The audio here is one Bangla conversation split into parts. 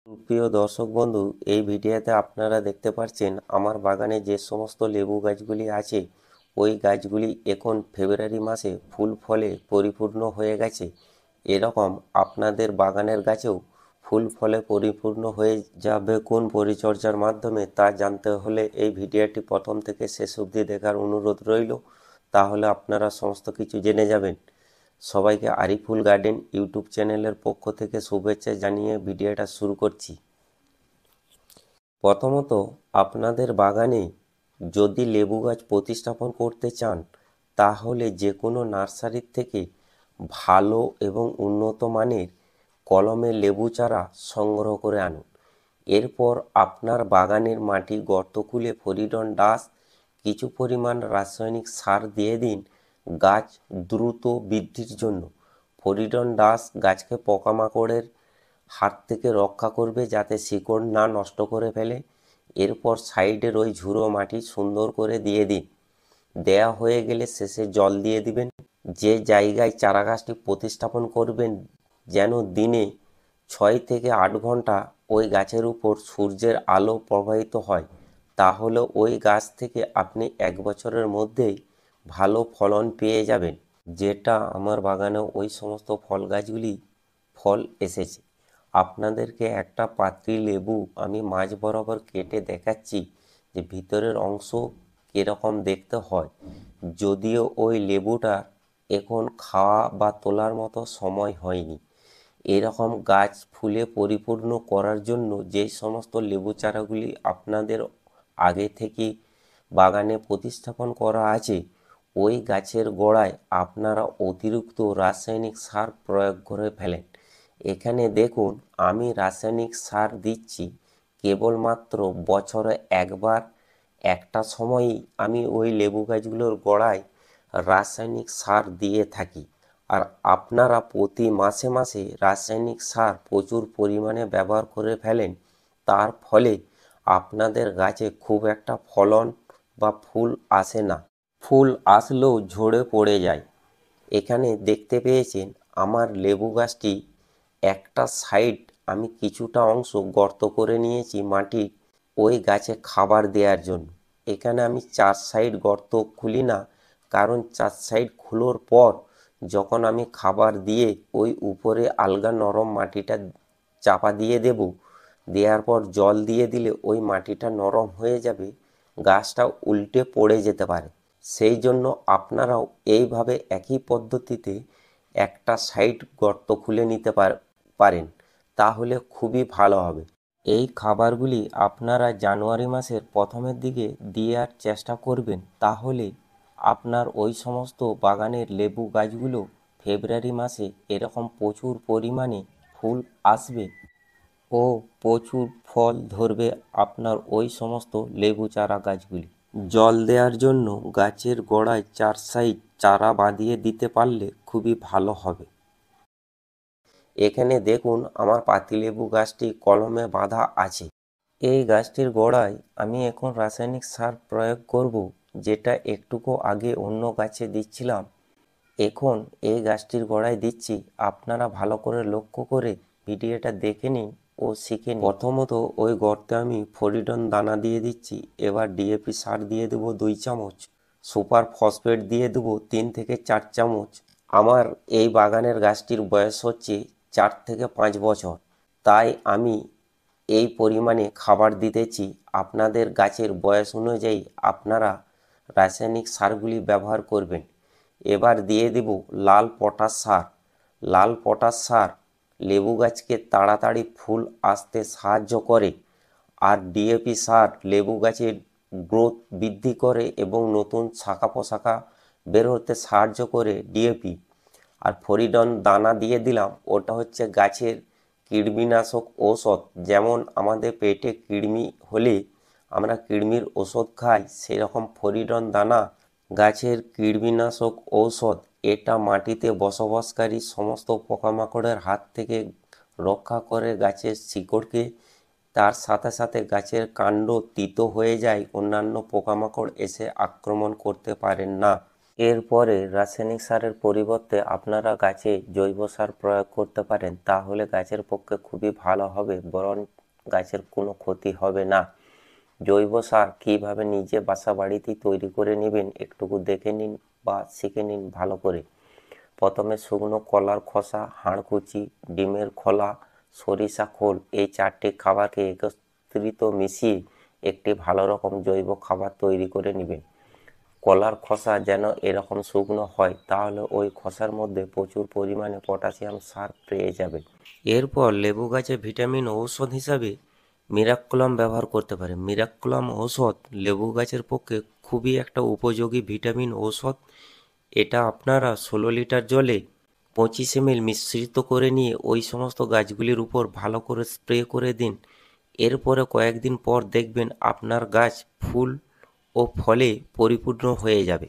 প্রিয় দর্শক বন্ধু, এই ভিডিওতে আপনারা দেখতে পাচ্ছেন আমার বাগানে যে সমস্ত লেবু গাছগুলি আছে ওই গাছগুলি এখন ফেব্রুয়ারি মাসে ফুল ফলে পরিপূর্ণ হয়ে গেছে। এরকম আপনাদের বাগানের গাছেও ফুল ফলে পরিপূর্ণ হয়ে যাবে কোন পরিচর্যার মাধ্যমে তা জানতে হলে এই ভিডিওটি প্রথম থেকে শেষ অবধি দেখার অনুরোধ রইল, তাহলে আপনারা সমস্ত কিছু জেনে যাবেন। সবাইকে আরিফুল গার্ডেন ইউটিউব চ্যানেলের পক্ষ থেকে শুভেচ্ছা জানিয়ে ভিডিওটা শুরু করছি। প্রথমত, আপনাদের বাগানে যদি লেবু গাছ প্রতিস্থাপন করতে চান তাহলে যে কোনো নার্সারির থেকে ভালো এবং উন্নত মানের কলমে লেবু চারা সংগ্রহ করে আনুন। এরপর আপনার বাগানের মাটি গর্ত খুলে ফরিডন ডাস্ট কিছু পরিমাণ রাসায়নিক সার দিয়ে দিন গাছ দ্রুত বৃদ্ধির জন্য। ফরিডন ডাস্ট গাছকে পোকামাকড়ের হাত থেকে রক্ষা করবে যাতে শিকড় না নষ্ট করে ফেলে। এরপর সাইডের ওই ঝুড়ো মাটি সুন্দর করে দিয়ে দিন। দেয়া হয়ে গেলে শেষে জল দিয়ে দিবেন। যে জায়গায় চারাগাছটি প্রতিস্থাপন করবেন যেন দিনে 6 থেকে 8 ঘন্টা ওই গাছের উপর সূর্যের আলো প্রবাহিত হয়, তাহলে ওই গাছ থেকে আপনি 1 বছরের মধ্যেই ভালো ফলন পেয়ে যাবেন। যেটা আমার বাগানে ওই সমস্ত ফল গাছগুলি ফল এসেছে। আপনাদেরকে একটা পাতি লেবু আমি মাঝ বরাবর কেটে দেখাচ্ছি যে ভিতরের অংশ কীরকম দেখতে হয়। যদিও ওই লেবুটা এখন খাওয়া বা তোলার মতো সময় হয়নি। এরকম গাছ ফুলে পরিপূর্ণ করার জন্য যে সমস্ত লেবু চারাগুলি আপনাদের আগে থেকে বাগানে প্রতিস্থাপন করা আছে ওই গাছের গোড়ায় আপনারা অতিরিক্ত রাসায়নিক সার প্রয়োগ করে ফেলেন। এখানে দেখুন আমি রাসায়নিক সার দিচ্ছি কেবলমাত্র বছরে একবার। একটা সময়ই আমি ওই লেবু গাছগুলোর গোড়ায় রাসায়নিক সার দিয়ে থাকি। আর আপনারা প্রতি মাসে মাসে রাসায়নিক সার প্রচুর পরিমাণে ব্যবহার করে ফেলেন, তার ফলে আপনাদের গাছে খুব একটা ফলন বা ফুল আসে না। ফুল আসলেও ঝরে পড়ে যায়। এখানে দেখতে পেয়েছেন আমার লেবু গাছটি একটা সাইড আমি কিছুটা অংশ গর্ত করে নিয়েছি মাটির ওই গাছে খাবার দেওয়ার জন্য। এখানে আমি 4 সাইড গর্ত খুলি না, কারণ 4 সাইড খোলার পর যখন আমি খাবার দিয়ে ওই উপরে আলগা নরম মাটিটা চাপা দিয়ে দেব, দেওয়ার পর জল দিয়ে দিলে ওই মাটিটা নরম হয়ে যাবে, গাছটা উল্টে পড়ে যেতে পারে। সেই জন্য আপনারাও এইভাবে একই পদ্ধতিতে একটা সাইড গর্ত খুলে নিতে পারেন, তাহলে খুবই ভালো হবে। এই খাবারগুলি আপনারা জানুয়ারি মাসের প্রথমের দিকে দেওয়ার চেষ্টা করবেন, তাহলে আপনার ওই সমস্ত বাগানের লেবু গাছগুলো ফেব্রুয়ারি মাসে এরকম প্রচুর পরিমাণে ফুল আসবে ও প্রচুর ফল ধরবে আপনার ওই সমস্ত লেবু চারা গাছগুলি। জল দেওয়ার জন্য গাছের গোড়ায় 4 সাইড চারা বাঁধিয়ে দিতে পারলে খুবই ভালো হবে। এখানে দেখুন আমার পাতিলেবু গাছটি কলমে বাঁধা আছে। এই গাছটির গোড়ায় আমি এখন রাসায়নিক সার প্রয়োগ করব, যেটা একটুকু আগে অন্য গাছে দিচ্ছিলাম, এখন এই গাছটির গোড়ায় দিচ্ছি। আপনারা ভালো করে লক্ষ্য করে ভিডিওটা দেখে নিন ও শিখে নিন। প্রথমত ওই গর্তে আমি ফরিডন দানা দিয়ে দিচ্ছি। এবার ডিএপি সার দিয়ে দেবো 2 চামচ, সুপার ফসফেট দিয়ে দেবো 3 থেকে 4 চামচ। আমার এই বাগানের গাছটির বয়স হচ্ছে 4 থেকে 5 বছর, তাই আমি এই পরিমাণে খাবার দিতেছি। আপনাদের গাছের বয়স অনুযায়ী আপনারা রাসায়নিক সারগুলি ব্যবহার করবেন। এবার দিয়ে দেব লাল পটাশ সার। লাল পটাশ সার লেবু গাছকে তাড়াতাড়ি ফুল আসতে সাহায্য করে, আর ডিএপি সার লেবু গাছের গ্রোথ বৃদ্ধি করে এবং নতুন শাখা পোশাখা বের হতে সাহায্য করে ডিএপি। আর ফরিডন দানা দিয়ে দিলাম, ওটা হচ্ছে গাছের কীটনাশক ঔষধ। যেমন আমাদের পেটে কৃমি হলে আমরা কৃমির ওষুধ খাই, সেরকম ফরিডন দানা গাছের কীটনাশক ঔষধ। এটা মাটিতে বসবাসকারী সমস্ত পোকামাকড়ের হাত থেকে রক্ষা করে গাছের শিকড়কে। তার সাথে সাথে গাছের কাণ্ড তিতো হয়ে যায়, অন্যান্য পোকামাকড় এসে আক্রমণ করতে পারেন না। এরপরে রাসায়নিক সারের পরিবর্তে আপনারা গাছে জৈব সার প্রয়োগ করতে পারেন, তাহলে গাছের পক্ষে খুবই ভালো হবে, বরং গাছের কোনো ক্ষতি হবে না। জৈব সার কীভাবে নিজে বাসা বাড়িতেই তৈরি করে নেবেন একটুকু দেখে নিন বা শিখে নিন ভালো করে। প্রথমে শুকনো কলার খোসা, হাড়কুচি, ডিমের খোলা, সরিষা খোল এই 4টি খাবারকে একত্রিত মিশিয়ে একটি ভালো রকম জৈব খাবার তৈরি করে নেবেন। কলার খোসা যেন এরকম শুকনো হয়, তাহলে ওই খোসার মধ্যে প্রচুর পরিমাণে পটাশিয়াম সার পেয়ে যাবেন। এরপর লেবু গাছে ভিটামিন ঔষধ হিসাবে মিরাক্কুলাম ব্যবহার করতে পারেন। মিরাক্কুলাম ঔষধ লেবু গাছের পক্ষে খুবই একটা উপযোগী ভিটামিন ঔষধ। এটা আপনারা 16 লিটার জলে 25 ml মিশ্রিত করে নিয়ে ওই সমস্ত গাছগুলির উপর ভালো করে স্প্রে করে দিন। এরপরে কয়েকদিন পর দেখবেন আপনার গাছ ফুল ও ফলে পরিপূর্ণ হয়ে যাবে।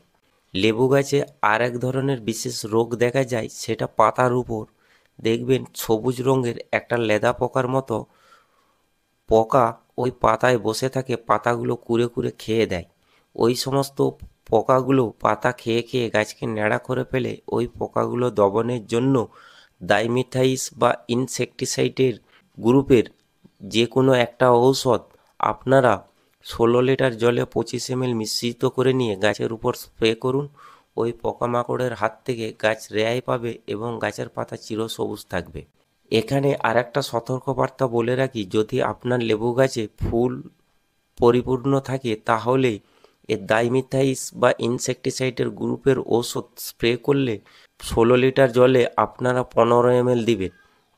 লেবু গাছে আর এক ধরনের বিশেষ রোগ দেখা যায়, সেটা পাতার উপর দেখবেন সবুজ রঙের একটা লেদা পোকার মতো পোকা ওই পাতায় বসে থাকে, পাতাগুলো কুরে কুরে খেয়ে দেয়। ওই সমস্ত পোকাগুলো পাতা খেয়ে খেয়ে গাছকে ন্যাড়া করে ফেলে। ওই পোকাগুলো দমনের জন্য ডাইমিথাইস বা ইনসেক্টিসাইডের গ্রুপের যে কোনো একটা ঔষধ আপনারা 16 লিটার জলে 25 ml মিশ্রিত করে নিয়ে গাছের উপর স্প্রে করুন। ওই পোকামাকড়ের হাত থেকে গাছ রেহাই পাবে এবং গাছের পাতা চিরসবুজ থাকবে। এখানে আরেকটা সতর্কবার্তা বলে রাখি, যদি আপনার লেবু গাছে ফুল পরিপূর্ণ থাকে তাহলে এর ডাইমিথাইস বা ইনসেক্টিসাইডের গ্রুপের ওষুধ স্প্রে করলে 16 লিটার জলে আপনারা 15 ml দিবেন,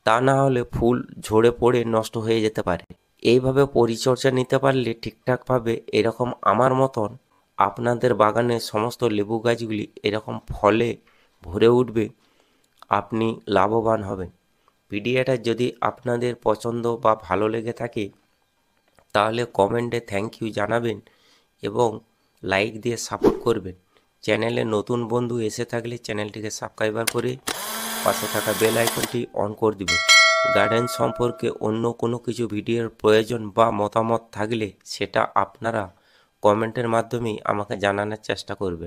তা না হলে ফুল ঝরে পড়ে নষ্ট হয়ে যেতে পারে। এইভাবে পরিচর্যা নিতে পারলে ঠিকঠাকভাবে এরকম আমার মতন আপনাদের বাগানের সমস্ত লেবু গাছগুলি এরকম ফলে ভরে উঠবে, আপনি লাভবান হবেন। ভিডিওটা যদি আপনাদের পছন্দ বা ভালো লেগে থাকে তাহলে কমেন্টে থ্যাংক ইউ জানাবেন এবং লাইক দিয়ে সাপোর্ট করবেন। চ্যানেলে নতুন বন্ধু এসে থাকলে চ্যানেলটিকে সাবস্ক্রাইব করে পাশে থাকা বেল আইকনটি অন করে দিবেন। গার্ডেন সম্পর্কে অন্য কোনো কিছু ভিডিওর প্রয়োজন বা মতামত থাকলে সেটা আপনারা কমেন্টের মাধ্যমেই আমাকে জানানোর চেষ্টা করবেন।